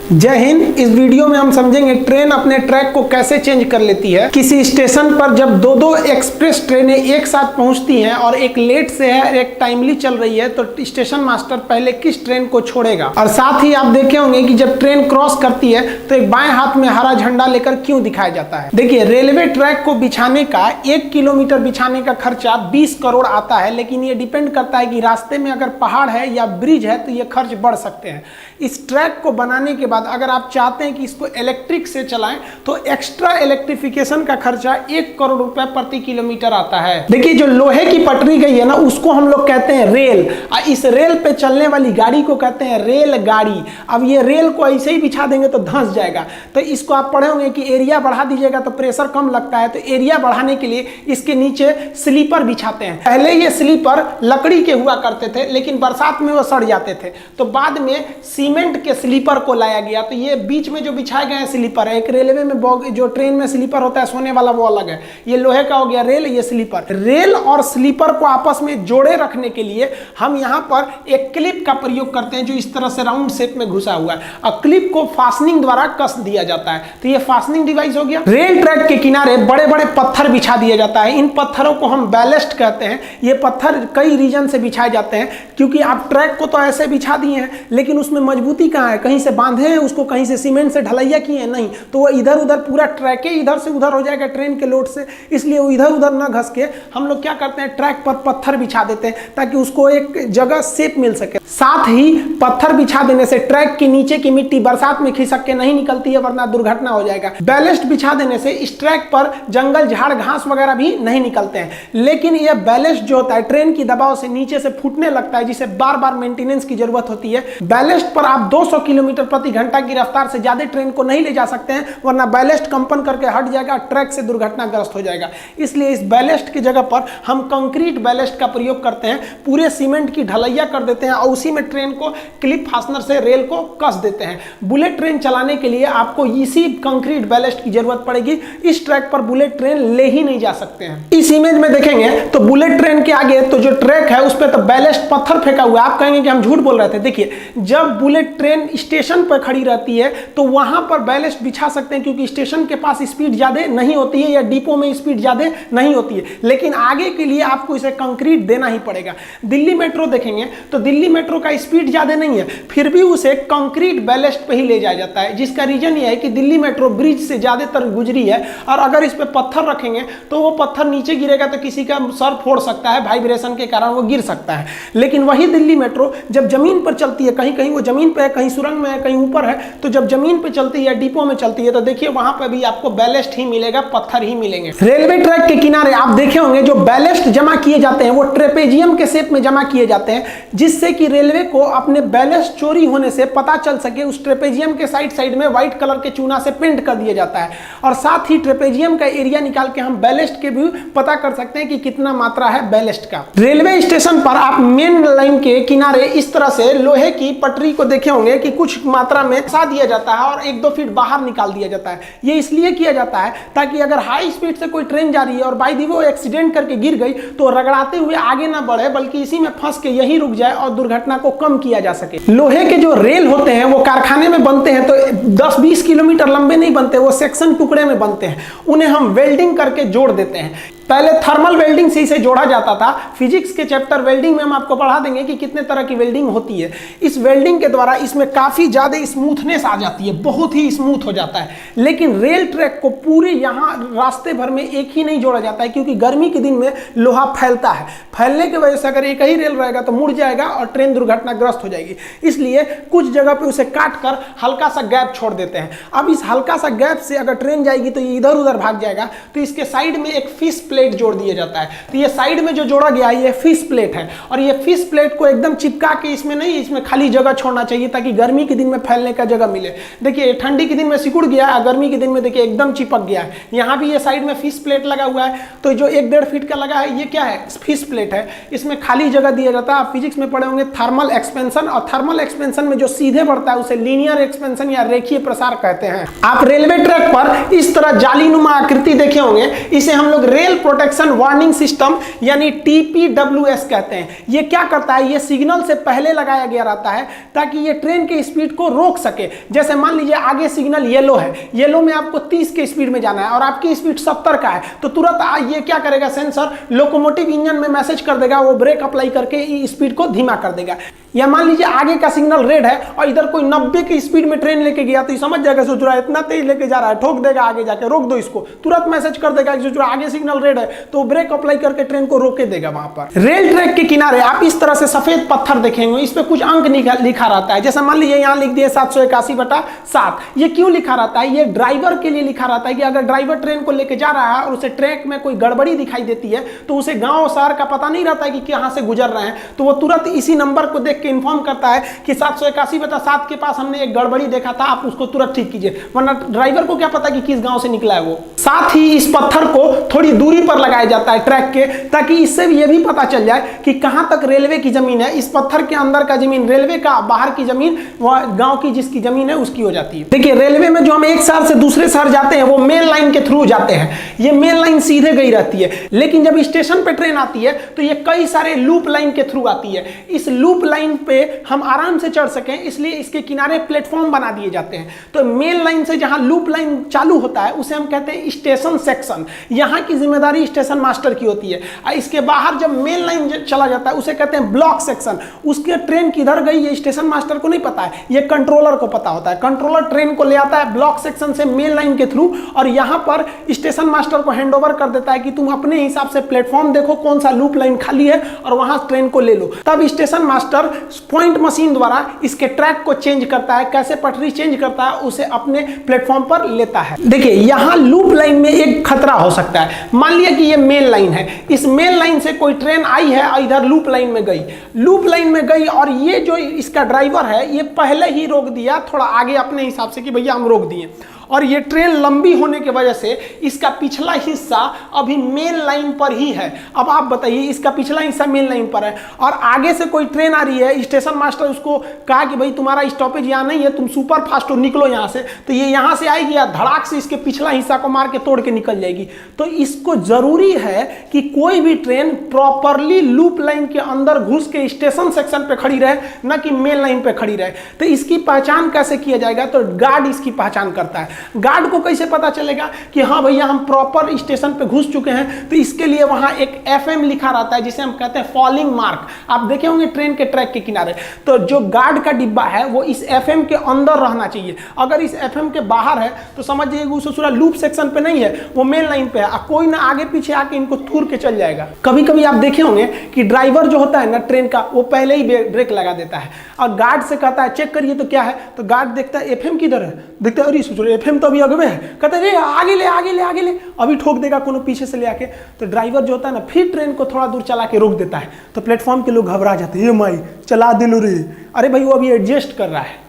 जय हिंद। इस वीडियो में हम समझेंगे ट्रेन अपने ट्रैक को कैसे चेंज कर लेती है। किसी स्टेशन पर जब दो एक्सप्रेस ट्रेनें एक साथ पहुंचती हैं और एक लेट से है और एक टाइमली चल रही है तो स्टेशन मास्टर पहले किस ट्रेन को छोड़ेगा। और साथ ही आप देखे होंगे कि जब ट्रेन क्रॉस करती है तो एक बाएं हाथ में हरा झंडा लेकर क्यों दिखाया जाता है। देखिए, रेलवे ट्रैक को बिछाने का 1 किलोमीटर बिछाने का खर्चा 20 करोड़ आता है, लेकिन ये डिपेंड करता है कि रास्ते में अगर पहाड़ है या ब्रिज है तो ये खर्च बढ़ सकते हैं। इस ट्रैक को बनाने के बाद अगर आप चाहते हैं कि इसको इलेक्ट्रिक से चलाएं तो एक्स्ट्रा इलेक्ट्रिफिकेशन का खर्चा 1 करोड़ रुपए प्रति किलोमीटर आता है। देखिए, जो लोहे की पटरी गई है ना, उसको हम लोग कहते हैं रेल। इस रेल पे चलने वाली गाड़ी को कहते हैं रेलगाड़ी। अब ये रेल को ऐसे ही बिछा देंगे तो धंस जाएगा। तो इसको आप पढ़े होंगे कि एरिया बढ़ा दीजिएगा तो प्रेशर कम लगता है। तो एरिया बढ़ाने के लिए इसके नीचे स्लीपर बिछाते हैं। पहले ये स्लीपर लकड़ी के हुआ करते थे, लेकिन बरसात में वो सड़ जाते थे, तो बाद में सीमेंट के स्लीपर को लाया गया। तो ये बीच में जो बिछाए गए स्लीपर है, एक रेलवे में जो ट्रेन में स्लीपर होता है सोने वाला वो अलग है, ये लोहे का हो गया रेल, ये स्लीपर। रेल और स्लीपर को आपस में जोड़े रखने के लिए हम यहाँ पर एक क्लिप का प्रयोग करते हैं जो इस तरह से राउंड शेप में घुसा हुआ है, और क्लिप को फास्टनिंग द्वारा कस दिया जाता है। तो ये फास्टनिंग डिवाइस हो गया। रेल ट्रैक के किनारे बड़े बड़े पत्थर बिछा दिया जाता है। इन पत्थरों को हम बैलेस्ट कहते हैं। ये पत्थर कई रीजन से बिछाए जाते हैं, क्योंकि आप ट्रैक को तो ऐसे बिछा दिए हैं लेकिन उसमें मजबूती कहाँ है, कहीं से बांधे हैं उसको, कहीं से सीमेंट से ढलैया किए हैं, नहीं, तो वो इधर उधर पूरा ट्रैक इधर से उधर हो जाएगा ट्रेन के लोड से। इसलिए वो इधर उधर ना घस के हम लोग क्या करते हैं, ट्रैक पर पत्थर बिछा देते हैं ताकि उसको एक जगह शेप मिल सके। साथ ही पत्थर बिछा देने से ट्रैक के नीचे की मिट्टी बरसात में खिसक के नहीं निकलती है, वरना दुर्घटना हो जाएगा। बैलेस्ट बिछा देने से इस ट्रैक पर जंगल झाड़ घास वगैरह भी नहीं निकलते हैं। लेकिन यह बैलेस्ट जो होता है ट्रेन की दबाव से नीचे से फूटने लगता है, जिसे बार बार मेंटेनेंस की जरूरत होती है। बैलेस्ट पर आप 200 किलोमीटर प्रति घंटा की रफ्तार से ज्यादा ट्रेन को नहीं ले जा सकते हैं, वरना बैलेस्ट कंपन करके हट जाएगा, ट्रैक से दुर्घटनाग्रस्त हो जाएगा। इसलिए इस बैलेस्ट की जगह पर हम कंक्रीट बैलेस्ट का प्रयोग करते हैं। पूरे सीमेंट की ढलैया कर देते हैं और उसी में ट्रेन को क्लिप फास्टनर से रेल को कस देते हैं। बुलेट ट्रेन चलाने के लिए आपको इसी कंक्रीट बैलेस्ट की जरूरत पड़ेगी। इस ट्रैक पर बुलेट ट्रेन ले ही नहीं जा सकते हैं। इस इमेज में देखेंगे तो बुलेट ट्रेन के आगे तो जो ट्रैक है उस पर तो बैलेस्ट पत्थर फेंका हुआ है। आप कहेंगे कि हम झूठ बोल रहे थे। देखिए, जब बुलेट ट्रेन स्टेशन पर खड़ी रहती है तो वहां पर बैलेस्ट बिछा सकते हैं, क्योंकि स्टेशन के पास स्पीड ज्यादा नहीं होती है या डिपो में स्पीड ज्यादा नहीं होती है। लेकिन आगे के लिए आपको इसे कंक्रीट देना ही पड़ेगा। दिल्ली मेट्रो देखेंगे तो दिल्ली मेट्रो का स्पीड ज्यादा नहीं है, फिर भी उसे कंक्रीट बैलेस्ट पे ही ले जाया जाता है, जिसका रीजन ये है कि दिल्ली मेट्रो ब्रिज से ज्यादातर गुजरी है, और अगर इस पे पत्थर रखेंगे तो वो पत्थर नीचे गिरेगा तो किसी का सर फोड़ सकता है, वाइब्रेशन के कारण वो गिर सकता है। लेकिन वही दिल्ली मेट्रो जब जमीन पर चलती है, कहीं कहीं वो जमीन पे है, कहीं सुरंग में है, कहीं ऊपर है, तो जब जमीन पे चलती है, डिपो में चलती है, तो देखिए वहां पर भी आपको बैलेस्ट ही मिलेगा, पत्थर ही मिलेंगे। रेलवे ट्रैक के किनारे आप देखे होंगे जो बैलेस्ट जमा किए जाते हैं वो ट्रेपेजियम के शेप में जमा किए जाते हैं, जिससे कि रेलवे को अपने बैलेस्ट चोरी होने से पता चल सके। उस ट्रेपेजियम के साइड में व्हाइट कलर के चूना से पेंट कर दिया जाता है, और साथ ही ट्रेपेजियम का एरिया निकाल के हम बैलेस्ट के भी पता कर सकते हैं कि कितना मात्रा है बैलेस्ट का। रेलवे स्टेशन पर आप मेन लाइन के किनारे इस तरह से लोहे की पटरी को देखे होंगे कि कुछ मात्रा में फंसा दिया जाता है और 1-2 फीट बाहर निकाल दिया जाता है। ये इसलिए किया जाता है ताकि अगर हाई स्पीड से कोई ट्रेन जा रही है और बाई दी वो एक्सीडेंट करके गिर गई तो रगड़ाते हुए आगे ना बढ़े, बल्कि इसी में फंस के यही रुक जाए और दुर्घटना को कम किया जा सके। लोहे के जो रेल होते हैं वो कारखाने में बनते हैं तो 10-20 किलोमीटर लंबे नहीं बनते, वो सेक्शन टुकड़े में बनते हैं। उन्हें हम वेल्डिंग करके जोड़ देते हैं। पहले थर्मल वेल्डिंग से इसे जोड़ा जाता था। फिजिक्स के चैप्टर वेल्डिंग में हम आपको पढ़ा देंगे कि कितने तरह की वेल्डिंग होती है। इस वेल्डिंग के द्वारा इसमें काफी ज्यादा स्मूथनेस आ जाती है, बहुत ही स्मूथ हो जाता है। लेकिन रेल ट्रैक को पूरे यहाँ रास्ते भर में एक ही नहीं जोड़ा जाता है, क्योंकि गर्मी के दिन में लोहा फैलता है। फैलने की वजह से अगर एक ही रेल रहेगा तो मुड़ जाएगा और ट्रेन दुर्घटनाग्रस्त हो जाएगी। इसलिए कुछ जगह पे उसे काट कर हल्का सा गैप छोड़ देते हैं। अब इस हल्का सा गैप से अगर ट्रेन जाएगी तो ये इधर उधर भाग जाएगा, तो इसके साइड में एक फिश प्लेट जोड़ दिया जाता है। तो ये साइड में जो जोड़ा गया है ये फिश प्लेट है, और ये फिश प्लेट को एकदम चिपका के इसमें नहीं, इसमें खाली जगह छोड़ना चाहिए ताकि गर्मी के दिन में फैलने का जगह मिले। देखिए, ठंडी के दिन में सिकुड़ गया है, गर्मी के दिन में देखिए एकदम चिपक गया है। यहाँ भी ये साइड में फिश प्लेट लगा हुआ है, तो जो 1-1.5 फीट का लगा है ये क्या है, फिश प्लेट है। इसमें खाली जगह दिया जाता है। आप फिजिक्स में पढ़े होंगे थर्मल एक्सपेंशन, और थर्मल एक्सपेंशन में जो सीधे बढ़ता है उसे लीनियर एक्सपेंशन या रेखीय प्रसार कहते हैं। आप रेलवे ट्रैक पर इस तरह जालीनुमा आकृति देखे होंगे, इसे हम लोग रेल प्रोटेक्शन वार्निंग सिस्टम यानी TPWS कहते हैं। ये क्या करता है, ये सिग्नल से पहले लगाया गया रहता है ताकि ये ट्रेन के स्पीड को रोक सके। जैसे मान लीजिए आगे सिग्नल येलो है, येलो में आपको 30 के स्पीड में जाना है और आपकी स्पीड 70 का है, तो तुरंत ये क्या करेगा, सेंसर लोकोमोटिव इंजन में मैसेज कर देगा, वो ब्रेक अप्लाई करके स्पीड को धीमा कर देगा। या मान लीजिए आगे का सिग्नल रेड है और इधर कोई 90 की स्पीड में ट्रेन लेके गया, तो ये समझ जाएगा सोच रहा है इतना तेज लेके जा रहा है, ठोक देगा आगे जाके, रोक दो इसको, तुरंत मैसेज कर देगा कि आगे सिग्नल रेड है, तो ब्रेक अप्लाई करके ट्रेन को रोके देगा। वहां पर रेल ट्रैक के किनारे आप इस तरह से सफेद पत्थर देखेंगे, इस पे कुछ अंक लिखा रहता है। जैसे मान लीजिए यहाँ लिख दिए 781/7। ये क्यों लिखा रहता है, ये ड्राइवर के लिए लिखा रहता है कि अगर ड्राइवर ट्रेन को लेके जा रहा है और उसे ट्रैक में कोई गड़बड़ी दिखाई देती है, तो उसे गांव शहर का पता नहीं रहता है कि कहां से गुजर रहे हैं, तो वो तुरंत इसी नंबर को देख के इन्फॉर्म करता है कि 781/7 के पास हमने एक गड़बड़ी देखा था, आप उसको तुरंत ठीक कीजिए। वरना ड्राइवर को क्या पता कि किस गांव से निकला है वो। साथ ही इस पत्थर को थोड़ी दूरी पर लगाया जाता है ट्रैक के, ताकि इससे भी ये भी पता चल जाए कि कहां तक रेलवे की जमीन है। इस पत्थर के अंदर का जमीन रेलवे का, बाहर की जमीन वह गांव की जिसकी जमीन है उसकी हो जाती है। देखिए रेलवे में जो हम एक शहर से दूसरे शहर जाते हैं वो मेन लाइन के थ्रू जाते हैं, ये मेन लाइन सीधे गई रहती है। लेकिन जब स्टेशन पे ट्रेन आती है तो ये कई सारे लूप लाइन के थ्रू आती है। इस लूप लाइन पे हम आराम से चढ़ सकें इसलिए इसके किनारे प्लेटफॉर्म बना दिए जाते हैं। तो मेन लाइन से जहां लूप लाइन चालू होता है उसे हम कहते हैं स्टेशन सेक्शन, यहां की जिम्मेदारी स्टेशन मास्टर की होती है। इसके बाहर जब मेन लाइन चला जाता है उसे कहते हैं ब्लॉक सेक्शन। उसके ट्रेन किधर गई ये स्टेशन मास्टर को नहीं पता है, ये कंट्रोलर को पता होता है। कंट्रोलर ट्रेन को ले आता है ब्लॉक सेक्शन से मेन लाइन के थ्रू और यहां पर स्टेशन मास्टर को हैंड ओवर कर देता है कि तुम अपने हिसाब से प्लेटफॉर्म देखो कौन सा लूप लाइन खाली है और वहां ट्रेन को ले लो। तब स्टेशन मास्टर पॉइंट मशीन द्वारा इसके ट्रैक को चेंज करता है, कैसे पटरी चेंज करता है उसे अपने प्लेटफॉर्म पर लेता है। देखिए यहां लूप लाइन में एक खतरा हो सकता है। मान लिया कि ये मेन लाइन है, इस मेन लाइन से कोई ट्रेन आई है और इधर लूप लाइन में गई, लूप लाइन में गई और ये जो इसका ड्राइवर है ये पहले ही रोक दिया थोड़ा आगे अपने हिसाब से कि भैया हम रोक दिए, और ये ट्रेन लंबी होने की वजह से इसका पिछला हिस्सा अभी मेन लाइन पर ही है। अब आप बताइए इसका पिछला हिस्सा मेन लाइन पर है और आगे से कोई ट्रेन आ रही है, स्टेशन मास्टर उसको कहा कि भाई तुम्हारा स्टॉपेज यहाँ नहीं है, तुम सुपर फास्ट हो निकलो यहाँ से, तो ये यहाँ से आएगी या धड़ाक से इसके पिछला हिस्सा को मार के तोड़ के निकल जाएगी। तो इसको जरूरी है कि कोई भी ट्रेन प्रॉपरली लूप लाइन के अंदर घुस के स्टेशन सेक्शन पे खड़ी रहे, न कि मेन लाइन पे खड़ी रहे। तो इसकी पहचान कैसे किया जाएगा, तो गार्ड इसकी पहचान करता है। गार्ड को कैसे पता चलेगा कि हाँ भैया हम प्रॉपर स्टेशन पे घुस चुके हैं, तो इसके लिए वहां एक FM लिखा रहता है जिसे हम कहते हैं फॉलिंग मार्क। आप देखे होंगे ट्रेन के ट्रैक के किनारे, तो जो गार्ड का डिब्बा है वो इस FM के अंदर रहना चाहिए। अगर इस FM के बाहर है तो समझ जाइए उस पूरा लूप सेक्शन पे नहीं है, वो मेन लाइन पे है, कोई ना आगे पीछे आके इनको तूर के चल जाएगा। कभी कभी आप देखे होंगे कि ड्राइवर जो होता है ना ट्रेन का, वो पहले ही ब्रेक लगा देता है और गार्ड से कहता है चेक करिए तो क्या है, तो गार्ड देखता है FM किधर है, देखता है अरे FM तो अभी अगवे है, कहता है आगे ले आगे ले आगे ले, अभी ठोक देगा कोनो पीछे से ले आके। तो ड्राइवर जो होता है ना फिर ट्रेन को थोड़ा दूर चला के रोक देता है, तो प्लेटफॉर्म के लोग घबरा जाते हैं, ये माई चला दिलो रे, अरे भाई वो अभी एडजस्ट कर रहा है।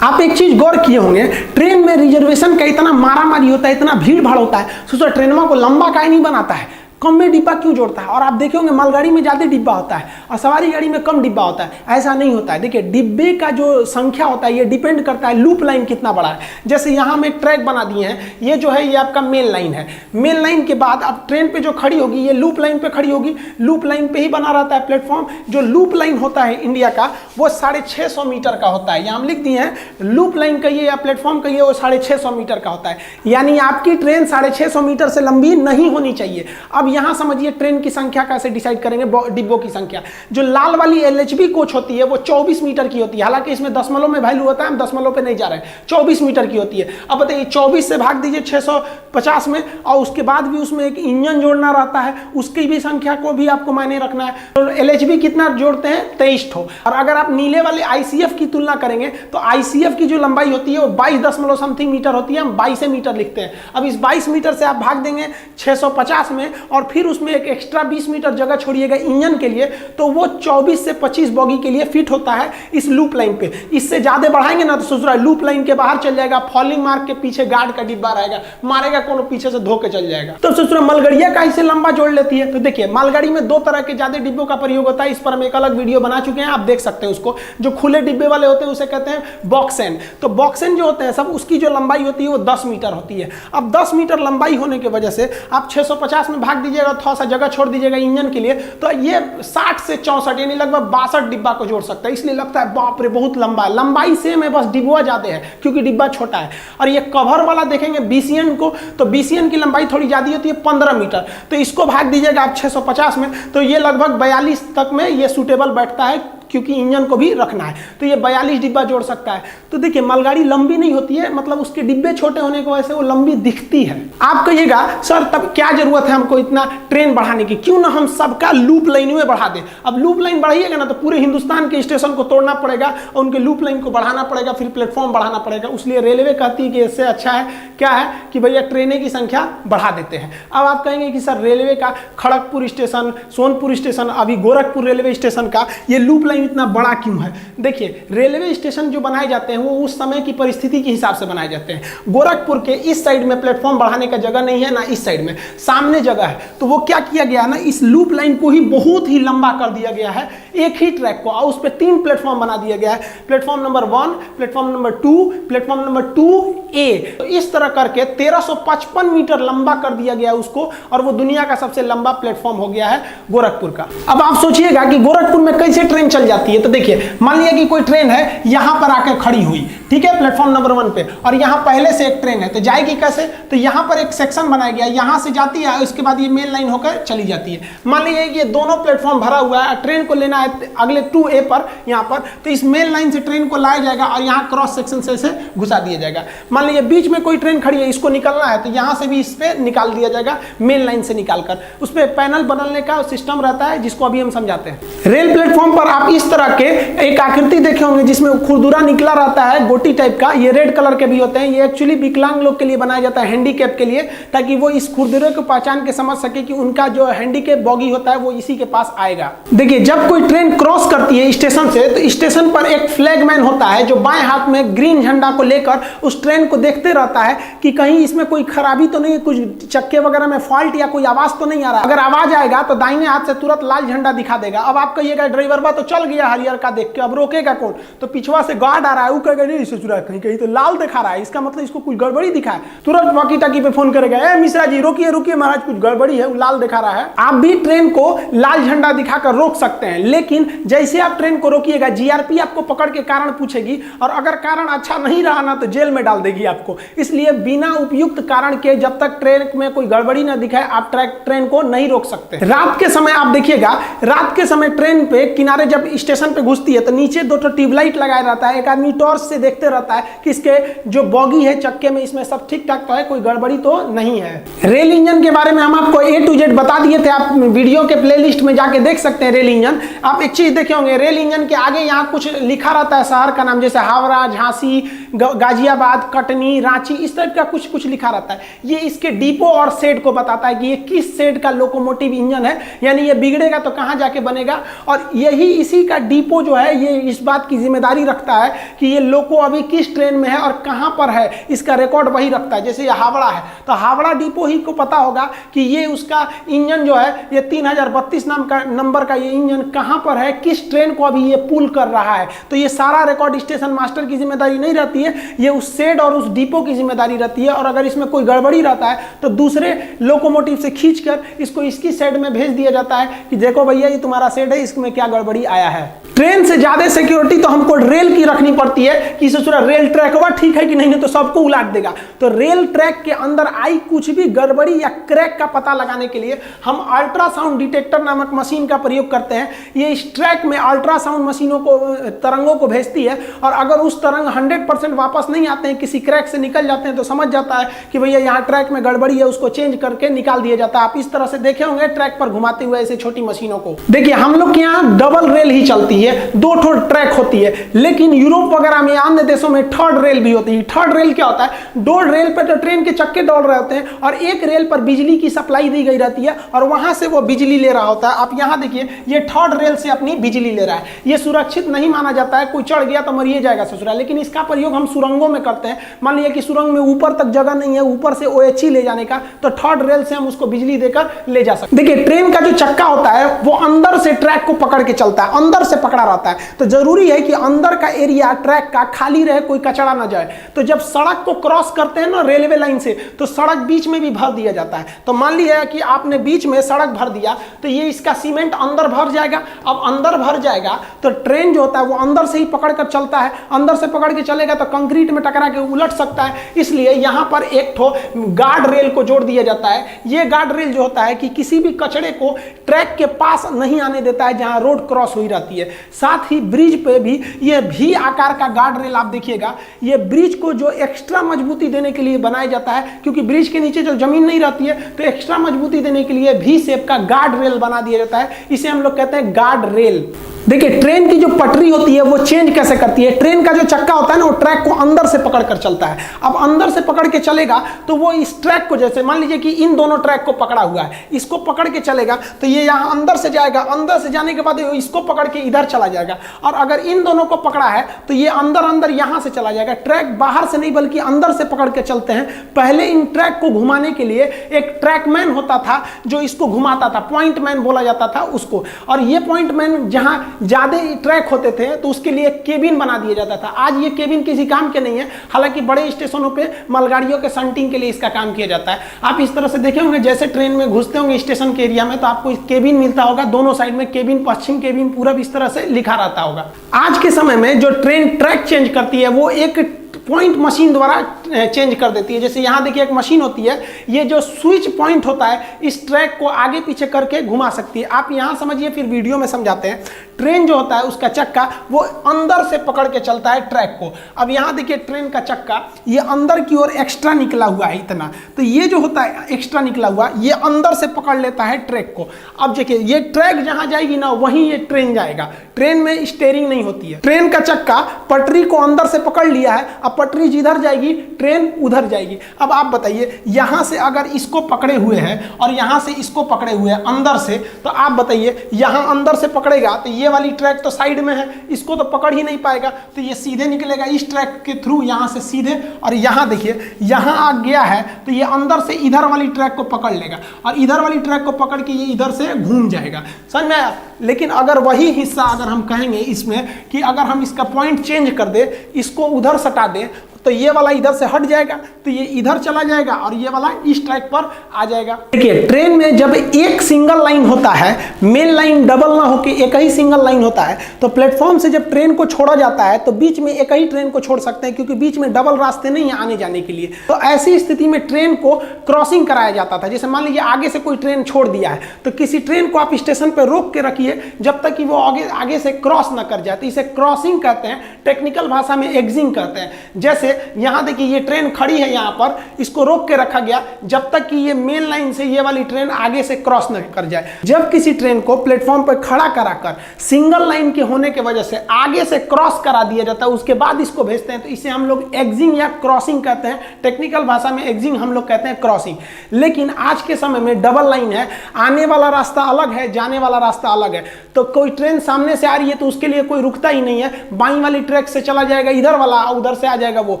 आप एक चीज गौर किए होंगे, ट्रेन में रिजर्वेशन का इतना मारामारी होता है, इतना भीड़ भाड़ होता है, सोचो ट्रेनों को लंबा काहे नहीं बनाता है, कम में डिब्बा क्यों जोड़ता है। और आप देखे होंगे मालगाड़ी में ज्यादा डिब्बा होता है और सवारी गाड़ी में कम डिब्बा होता है, ऐसा नहीं होता है। देखिए डिब्बे का जो संख्या होता है ये डिपेंड करता है लूप लाइन कितना बड़ा है। जैसे यहाँ हम एक ट्रैक बना दिए हैं, ये जो है ये आपका मेन लाइन है, मेन लाइन के बाद अब ट्रेन पे जो खड़ी होगी ये लूप लाइन पे खड़ी होगी, लूप लाइन पे ही बना रहता है प्लेटफॉर्म। जो लूप लाइन होता है इंडिया का वो 650 मीटर का होता है, यहाँ हम लिख दिए हैं लूप लाइन कहिए या प्लेटफॉर्म कहिए, वो 650 मीटर का होता है। यानी आपकी ट्रेन 650 मीटर से लंबी नहीं होनी चाहिए। अब यहाँ समझिए ट्रेन की संख्या कैसे डिसाइड करेंगे, डिब्बों की संख्या। जो लाल वाली LHB कोच होती है वो 24 मीटर की होती है, हालांकि इसमें दशमलव में वैल्यू होता है, हम दशमलव पे नहीं जा रहे हैं, 24 मीटर की होती है। अब बताइए 24 से भाग दीजिए 650 में, और उसके बाद भी उसमें एक इंजन जोड़ना रहता है, उसकी भी संख्या को भी आपको मायने रखना है। तो LHB कितना जोड़ते हैं, 23 ठो। और अगर आप नीले वाले ICF की तुलना करेंगे तो ICF की जो लंबाई होती है वो 22 समथिंग मीटर होती है, हम 22 मीटर लिखते हैं। अब इस 22 मीटर से आप भाग देंगे 650 में और फिर उसमें एक एक्स्ट्रा 20 मीटर जगह छोड़िएगा इंजन के लिए, तो वो 24 से 25 बॉगी के लिए फिट होता है इस लूप लाइन पे। इससे ज्यादा बढ़ाएंगे ना तो सोच रहा है लूप लाइन के बाहर चल जाएगा, फॉलिंग मार्क के पीछे गार्ड का डिब्बा रहेगा, मारेगा कोनो पीछे से धोके चल जाएगा। तो सोच रहा मालगाड़ियां का इसे लंबा जोड़ लेती है। तो देखिए मालगाड़ी में 2 तरह के ज्यादा डिब्बों का प्रयोग होता है, इस पर हम एक अलग वीडियो बना चुके हैं, आप देख सकते हैं उसको। जो खुले डिब्बे वाले होते हैं उसे कहते हैं बॉक्सेन। तो बॉक्सेन जो होते हैं सब, उसकी जो लंबाई होती है वो 10 मीटर होती है। अब 10 मीटर लंबाई होने की वजह से आप 650 में भाग दीजिएगा, थोड़ा सा जगह छोड़ दीजिएगा इंजन के लिए, तो ये 60 से 64 यानी लगभग 62 डिब्बा को जोड़ सकता है। इसलिए लगता है बाप रे बहुत लंबा है। लंबाई सेम है, बस डिब्बा ज्यादा है क्योंकि डिब्बा छोटा है। और ये कवर वाला देखेंगे बीसीएन को, तो बीसीएन की लंबाई थोड़ी ज्यादा होती है 15 मीटर, तो इसको भाग दीजिएगा आप 650 में, तो ये लगभग 42 तक में ये सूटेबल बैठता है क्योंकि इंजन को भी रखना है। तो ये 42 डिब्बा जोड़ सकता है। तो देखिए मालगाड़ी लंबी नहीं होती है, मतलब उसके डिब्बे छोटे होने की वजह से वो लंबी दिखती है। आप कहिएगा सर तब क्या जरूरत है हमको इतना ट्रेन बढ़ाने की, क्यों ना हम सबका लूप लाइन में बढ़ा दें। अब लूप लाइन बढ़ाइएगा ना तो पूरे हिंदुस्तान के स्टेशन को तोड़ना पड़ेगा और उनके लूप लाइन को बढ़ाना पड़ेगा, फिर प्लेटफॉर्म बढ़ाना पड़ेगा। इसलिए रेलवे कहती है कि इससे अच्छा है क्या है कि भैया ट्रेनें की संख्या बढ़ा देते हैं। अब आप कहेंगे कि सर रेलवे का खड़गपुर स्टेशन, सोनपुर स्टेशन, अभी गोरखपुर रेलवे स्टेशन का ये लूप लाइन इतना बड़ा क्यों है। देखिए रेलवे स्टेशन जो बनाए जाते हैं वो उस समय की परिस्थिति के हिसाब से बनाए जाते हैं। गोरखपुर के इस साइड में प्लेटफॉर्म बढ़ाने का जगह नहीं है, ना इस साइड में, सामने जगह है। तो वो क्या किया गया ना, इस लूप लाइन को ही बहुत ही लंबा कर दिया गया है, एक ही ट्रैक को, और उस पर 3 प्लेटफॉर्म बना दिया गया है। Platform number 1, platform number 2, platform number 2A। तो इस तरह करके 1355 मीटर लंबा कर दिया गया है उसको, और वो दुनिया का सबसे लंबा प्लेटफॉर्म हो गया है गोरखपुर का। अब आप सोचिएगा कि गोरखपुर में कैसे ट्रेन चल जाती है। तो देखिए मान लिया कि कोई ट्रेन है यहां पर आकर खड़ी हुई, ठीक है, प्लेटफॉर्म नंबर 1 पे, और यहां पहले से एक ट्रेन है, तो जाएगी कैसे, तो यहां पर एक सेक्शन बनाया गया, यहां से जाती है, उसके बाद ये मेन लाइन होकर चली जाती है। मान लीजिए कि ये दोनों प्लेटफॉर्म भरा हुआ है, ट्रेन को लेना है अगले 2A पर यहां पर, तो इस मेन लाइन से ट्रेन को लाया जाएगा और यहां क्रॉस सेक्शन से इसे घुसा दिया जाएगा। मान लीजिए बीच में कोई ट्रेन खड़ी है, इसको निकलना है, तो यहां से भी इस पे निकाल दिया जाएगा, मेन लाइन से निकालकर। उस पर पैनल बदलने का सिस्टम रहता है जिसको अभी हम समझाते हैं। रेल प्लेटफॉर्म पर आप इस तरह के एक आकृति देखे होंगे जिसमें खुरदुरा निकला रहता है गोटी टाइप का, ये रेड कलर के भी होते हैं। ये एक्चुअली विकलांग लोग के लिए बनाया जाता है, हैंडीकैप के लिए, ताकि वो इस खुरदुरे को पहचान के समझ सके कि उनका जो हैंडीकैप बॉगी होता है वो इसी के पास आएगा। देखिए जब कोई ट्रेन क्रॉस करती है स्टेशन से, तो स्टेशन पर एक फ्लैगमैन होता है जो बाएं हाथ में ग्रीन झंडा को लेकर उस ट्रेन को देखते रहता है कि कहीं इसमें कोई खराबी तो नहीं, कुछ चक्के वगैरह में फॉल्ट या कोई आवाज तो नहीं आ रहा। अगर आवाज आएगा तो दाहिने हाथ से तुरंत लाल झंडा दिखा देगा। अब आप कहिएगा ड्राइवर बा तो चल गया हरियर का देख के, अब रोकेगा कौन, तो पिछवा से गार्ड आ रहा है, वो कहेगा नहीं इसे चुरा, कहीं कहीं तो लाल दिखा रहा है, इसका मतलब इसको कुछ गड़बड़ी दिखा है। तुरंत वॉकी टॉकी पे फोन करेगा, ए मिश्रा जी रोकिए रोकिए महाराज कुछ गड़बड़ी है, वो लाल दिखा रहा है। आप भी ट्रेन को लाल झंडा दिखाकर रोक सकते हैं, लेकिन जैसे आप ट्रेन को रोकिएगा जीआरपी आपको पकड़ के कारण पूछेगी, और अगर कारण अच्छा नहीं रहा ना तो जेल में डाल देगी आपको। इसलिए बिना उपयुक्त कारण के जब तक ट्रेन में कोई गड़बड़ी ना दिखाए आप ट्रेन को नहीं रोक सकते। रात के समय आप देखिएगा, रात के समय ट्रेन पे किनारे जब स्टेशन पे घुसती है तो नीचे 2 ट्यूबलाइट लगाया रहता है, एक आदमी टॉर्च से देखते रहता है कि इसके जो बॉगी है चक्के में इसमें सब ठीक ठाक तो है, कोई गड़बड़ी तो नहीं है। रेल इंजन के बारे में हम आपको A to Z बता दिए थे, आप वीडियो के प्लेलिस्ट में जाके देख सकते हैं। रेल इंजन आप एक चीज देखे होंगे, रेल इंजन के आगे यहाँ कुछ लिखा रहता है शहर का नाम, जैसे हावड़ा, झांसी, गाजियाबाद, कटनी, रांची, इस टाइप का कुछ कुछ लिखा रहता है। ये इसके डिपो और शेड को बताता है कि ये किस शेड का लोकोमोटिव इंजन है, यानी ये बिगड़ेगा तो कहाँ जाके बनेगा। और यही इसी का डिपो जो है ये इस बात की जिम्मेदारी रखता है कि ये लोको अभी किस ट्रेन में है और कहां पर है, इसका रिकॉर्ड वही रखता है। जैसे ये हावड़ा है तो हावड़ा डिपो ही को पता होगा कि ये उसका इंजन जो है ये 3032 नाम का नंबर का ये इंजन कहां पर है, किस ट्रेन को अभी ये पुल कर रहा है। तो ये सारा रिकॉर्ड स्टेशन मास्टर की जिम्मेदारी नहीं रहती है, ये उस शेड और उस डिपो की जिम्मेदारी रहती है। और अगर इसमें कोई गड़बड़ी रहता है तो दूसरे लोकोमोटिव से खींचकर इसको इसकी शेड में भेज दिया जाता है कि देखो भैया ये तुम्हारा शेड है, इसमें क्या गड़बड़ी आया है। ट्रेन से ज्यादा सिक्योरिटी तो हमको रेल की रखनी पड़ती है कि ससुरा रेल ट्रैक हुआ ठीक है कि नहीं, तो सबको उलाट देगा। तो रेल ट्रैक के अंदर आई कुछ भी गड़बड़ी या क्रैक का पता लगाने के लिए हम अल्ट्रासाउंड डिटेक्टर नामक मशीन का प्रयोग करते हैं। ये इस ट्रैक में अल्ट्रासाउंड मशीनों को, तरंगों को भेजती है, और अगर उस तरंग 100% वापस नहीं आते हैं, किसी क्रैक से निकल जाते हैं, तो समझ जाता है कि भैया यहाँ ट्रैक में गड़बड़ी है, उसको चेंज करके निकाल दिया जाता है। आप इस तरह से देखे होंगे ट्रैक पर घुमाते हुए ऐसे छोटी मशीनों को। देखिए हम लोग के यहाँ डबल रेल ही चलती है, 2 ट्रैक होती है, लेकिन यूरोप वगैरह में अन्य देशों में थर्ड रेल भी होती है। थर्ड रेल क्या होता है, 2 रेल पर तो ट्रेन के चक्के दौड़ रहे होते हैं और एक रेल पर बिजली की सप्लाई दी गई रहती है और वहां से वो बिजली ले रहा होता है। आप यहां देखिए ये थर्ड रेल से अपनी बिजली ले रहा है। ये सुरक्षित नहीं माना जाता है, कोई चढ़ गया तो मरिए जाएगा ससुरा, लेकिन इसका प्रयोग हम सुरंगों में करते हैं। मान लीजिए कि सुरंग में ऊपर तक जगह नहीं है ऊपर से OHE ले जाने का, तो थर्ड रेल से हम उसको बिजली देकर ले जा सकते हैं। देखिए ट्रेन का जो चक्का होता है वो अंदर से ट्रैक को पकड़ के चलता है, अंदर से पकड़ा रहता है, तो जरूरी है कि अंदर का एरिया ट्रैक का खाली रहे, कोई कचरा ना जाए। तो जब सड़क को क्रॉस करते हैं ना रेलवे लाइन से, तो सड़क बीच में भी भर दिया जाता है। तो मान लीजिए कि आपने बीच में सड़क भर दिया, तो ये इसका सीमेंट अंदर भर जाएगा। अब अंदर भर जाएगा तो ट्रेन जो होता है वो अंदर से ही पकड़ कर चलता है, अंदर से पकड़ के चलेगा तो कंक्रीट में टकरा के उलट सकता है। इसलिए यहां पर एक ठो गार्ड रेल को जोड़ दिया जाता है। ये गार्ड रेल जो होता है कि किसी भी कचड़े को ट्रैक के पास नहीं आने देता है जहां रोड क्रॉस हुई रहती है। साथ ही ब्रिज पे भी ये भी आकार का गार्ड रेल आप देखिएगा, ये ब्रिज को जो एक्स्ट्रा मजबूती देने के लिए बनाया जाता है, क्योंकि ब्रिज के नीचे जो जमीन नहीं रहती है तो एक्स्ट्रा मजबूती देने के लिए भी शेप का गार्ड रेल बना दिया जाता है। इसे हम लोग कहते हैं गार्ड रेल। देखिए ट्रेन की जो पटरी होती है वो चेंज कैसे करती है। ट्रेन का जो चक्का होता है ना वो ट्रैक को अंदर से पकड़ कर चलता है। अब अंदर से पकड़ के चलेगा तो वो इस ट्रैक को, जैसे मान लीजिए कि इन दोनों ट्रैक को पकड़ा हुआ है, इसको पकड़ के चलेगा तो ये यहाँ अंदर से जाएगा, अंदर से जाने के बाद इसको पकड़ के इधर चला जाएगा। और अगर इन दोनों को पकड़ा है तो ये अंदर अंदर यहाँ से चला जाएगा। ट्रैक बाहर से नहीं बल्कि अंदर से पकड़ के चलते हैं। पहले इन ट्रैक को घुमाने के लिए एक ट्रैकमैन होता था जो इसको घुमाता था, पॉइंट मैन बोला जाता था उसको। और ये पॉइंट मैन जहाँ ज्यादा ट्रैक होते थे तो उसके लिए केबिन बना दिया जाता था। आज ये केबिन किसी काम के नहीं है, हालांकि बड़े स्टेशनों पे मालगाड़ियों के शंटिंग के लिए इसका काम किया जाता है। आप इस तरह से देखे होंगे, जैसे ट्रेन में घुसते होंगे स्टेशन के एरिया में तो आपको केबिन मिलता होगा, दोनों साइड में केबिन, पश्चिम केबिन, पूरब, इस तरह से लिखा रहता होगा। आज के समय में जो ट्रेन ट्रैक चेंज करती है वो एक पॉइंट मशीन द्वारा चेंज कर देती है। जैसे यहाँ देखिए एक मशीन होती है, ये जो स्विच पॉइंट होता है इस ट्रैक को आगे पीछे करके घुमा सकती है। आप यहाँ समझिए फिर वीडियो में समझाते हैं। ट्रेन जो होता है उसका चक्का वो अंदर से पकड़ के चलता है ट्रैक को। अब यहाँ देखिए ट्रेन का चक्का ये अंदर की ओर एक्स्ट्रा निकला हुआ है इतना, तो ये जो होता है एक्स्ट्रा निकला हुआ ये अंदर से पकड़ लेता है ट्रैक को। अब देखिए ये ट्रैक जहाँ जाएगी ना वहीं ये ट्रेन जाएगा। ट्रेन में स्टीयरिंग नहीं होती है। ट्रेन का चक्का पटरी को अंदर से पकड़ लिया है, अब पटरी जिधर जाएगी ट्रेन उधर जाएगी। अब आप बताइए यहाँ से अगर इसको पकड़े हुए हैं और यहाँ से इसको पकड़े हुए हैं अंदर से, तो आप बताइए यहाँ अंदर से पकड़ेगा तो ये वाली ट्रैक तो साइड में है, इसको तो पकड़ ही नहीं पाएगा, तो ये सीधे निकलेगा इस ट्रैक के थ्रू यहाँ से सीधे। और यहाँ देखिए यहाँ आ गया है तो ये अंदर से इधर वाली ट्रैक को पकड़ लेगा और इधर वाली ट्रैक को पकड़ के ये इधर से घूम जाएगा। समझ में आया? लेकिन अगर वही हिस्सा अगर हम कहेंगे इसमें कि अगर हम इसका पॉइंट चेंज कर दे, इसको उधर सटा दे, तो ये वाला इधर से हट जाएगा तो ये इधर चला जाएगा और ये वाला इस ट्रैक पर आ जाएगा। देखिए ट्रेन में जब एक सिंगल लाइन होता है, मेन लाइन डबल ना होके एक ही सिंगल लाइन होता है, तो प्लेटफॉर्म से जब ट्रेन को छोड़ा जाता है तो बीच में एक ही ट्रेन को छोड़ सकते हैं, क्योंकि बीच में डबल रास्ते नहीं है आने जाने के लिए। तो ऐसी स्थिति में ट्रेन को क्रॉसिंग कराया जाता था। जैसे मान लीजिए आगे से कोई ट्रेन छोड़ दिया है तो किसी ट्रेन को आप स्टेशन पर रोक के रखिए जब तक कि वो आगे से क्रॉस ना कर जाए, तो इसे क्रॉसिंग कहते हैं, टेक्निकल भाषा में एग्जिंग कहते हैं। जैसे यहाँ देखिए ये ट्रेन खड़ी है, यहाँ पर इसको रोक के रखा गया जब तक कि ये मेन लाइन से ये वाली ट्रेन आगे से क्रॉस न कर जाए। जब किसी ट्रेन को प्लेटफॉर्म पर खड़ा कराकर सिंगल लाइन के होने के वजह से आगे से क्रॉस करा दिया जाता है, उसके बाद इसको भेजते हैं, तो इसे हम लोग एग्जिंग या क्रॉसिंग कहते हैं। टेक्निकल भाषा में एग्जिंग हम लोग कहते हैं क्रॉसिंग। लेकिन आज के समय में डबल लाइन है, आने वाला रास्ता अलग है, जाने वाला रास्ता अलग है। तो कोई ट्रेन सामने से आ रही है तो उसके लिए कोई रुकता ही नहीं है, बाईं वाली ट्रैक से चला जाएगा इधर वाला, उधर से आ जाएगा वो।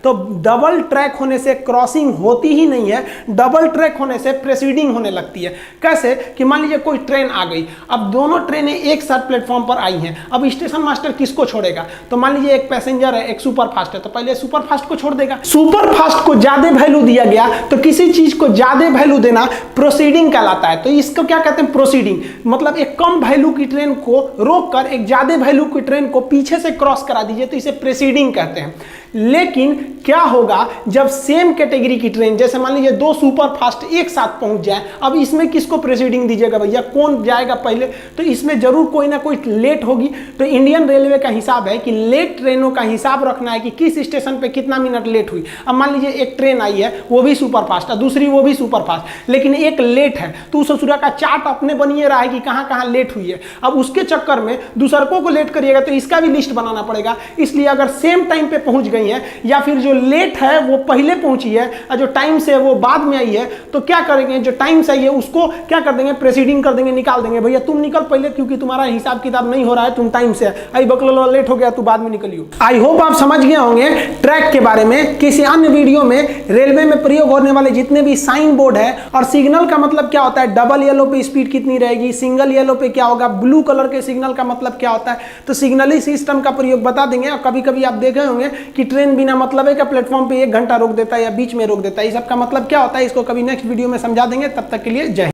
तो डबल ट्रैक होने से क्रॉसिंग होती ही नहीं है, डबल ट्रैक होने से प्रेसीडिंग होने लगती है। कैसे कि मान लीजिए कोई ट्रेन आ गई, अब दोनों ट्रेनें एक साथ प्लेटफॉर्म पर आई हैं, अब स्टेशन मास्टर किसको छोड़ेगा? तो मान लीजिए एक पैसेंजर है, एक सुपर फास्ट है, तो पहले सुपर फास्ट को छोड़ देगा। सुपर फास्ट को ज्यादा वैल्यू दिया गया, तो किसी चीज को ज्यादा वैल्यू देना प्रोसीडिंग कहलाता है। तो इसको क्या कहते हैं? प्रोसीडिंग। मतलब एक कम वैल्यू की ट्रेन को रोककर एक ज्यादा वैल्यू की ट्रेन को पीछे से क्रॉस करा दीजिए, तो इसे प्रेसीडिंग कहते हैं। लेकिन क्या होगा जब सेम कैटेगरी की ट्रेन, जैसे मान लीजिए दो सुपर फास्ट एक साथ पहुंच जाए, अब इसमें किसको प्रेसीडिंग दीजिएगा भैया? कौन जाएगा पहले? तो इसमें जरूर कोई ना कोई लेट होगी। तो इंडियन रेलवे का हिसाब है कि लेट ट्रेनों का हिसाब रखना है कि किस स्टेशन पे कितना मिनट लेट हुई। अब मान लीजिए एक ट्रेन आई है वो भी सुपर फास्ट है, दूसरी वो भी सुपर फास्ट, लेकिन एक लेट है, तो उस ससुरा का चार्ट अपने बनिए रहा है कि कहाँ कहाँ लेट हुई है। अब उसके चक्कर में दूसरकों को लेट करिएगा तो इसका भी लिस्ट बनाना पड़ेगा। इसलिए अगर सेम टाइम पे पहुंच गई नहीं है, या फिर जो लेट है वो पहले पहुंची है और जो टाइम से है वो बाद में आई है, तो क्या करेंगे, जो टाइम से आई है उसको क्या कर देंगे, प्रेसीडिंग कर देंगे, निकाल देंगे। भैया तुम निकल पहले, क्योंकि तुम्हारा हिसाब किताब नहीं हो रहा है, तुम टाइम से आई बकलो लेट हो गया, तू बाद में निकलियो। आई होप आप समझ गए होंगे ट्रैक के बारे में। किसी अन्य वीडियो में रेलवे में प्रयोग होने वाले जितने भी साइन बोर्ड है और सिग्नल का मतलब क्या होता है, डबल येलो पे स्पीड कितनी रहेगी, सिंगल येलो पे क्या होगा, ब्लू कलर के सिग्नल का मतलब क्या होता है, तो सिग्नली सिस्टम का प्रयोग बता देंगे। और कभी कभी आप देखे होंगे कि ट्रेन बिना मतलब है प्लेटफॉर्म पे 1 घंटा रोक देता है या बीच में रोक देता है, इस सब का मतलब क्या होता है, इसको कभी नेक्स्ट वीडियो में समझा देंगे। तब तक के लिए जय हिंद।